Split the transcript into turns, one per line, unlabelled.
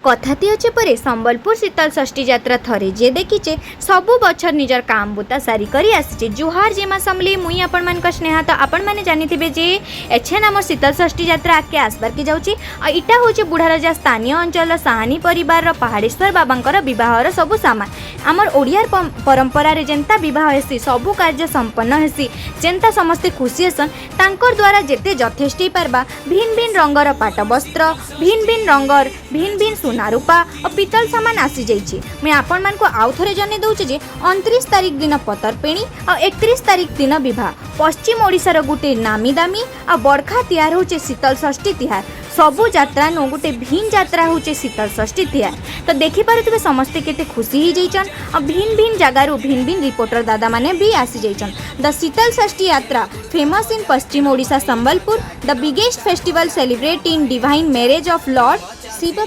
कथाती अच्छे परे संबलपुर शीतल षष्ठी यात्रा थरे जे देखीचे सबु बछर निजर काम बुता सारी करी आसीचे। जुहार जेमा समली मुई आपण मान का स्नेहा तो आपण माने जानिथिबे जे एछे नाम शीतल षष्ठी यात्रा आके आसबार के जाउची। इटा होचे बुढ़ाराजा स्थानीय अंचल साहानी परिवार रो पहाड़ेश्वर बाबांकर विवाहर सबु सामान। आमर ओडियार परंपरा रे जेंता विवाह हेसी सबु कार्य संपन्न हेसी, जेंता समस्ते खुशी हेसन तांकर द्वारा जेते यथेष्ट पारबा भिन्न भिन्न रंगर पाट वस्त्र, भिन्न भिन्न रंगर भिन्न भिन्न सुना रूपा और पितल सामान आसी जाइए। मैं आपण मान को आउ थरे जने दउचे जे 29 तारीख दिन पतरपेणी और 31 तारीख दिन विवाह। पश्चिम ओडिशार गुटे नामी दामी और बड़खा तिहार होचे शीतल षष्ठी तिहार। सबु यात्रा नो गुटे भिन्न यात्रा होचे शीतल षष्ठी तिहार। तो देखि पारुथिबे समस्ते केते खुशी ही जाइछन और भिन्न भिन्न जगारू भिन्न भिन्न रिपोर्टर दादा माने भी आसी जाइछन। The Sheetal Shashthi Yatra famous in Paschim Odisha Sambalpur, the biggest festival celebrate in divine marriage of Lord Shiv.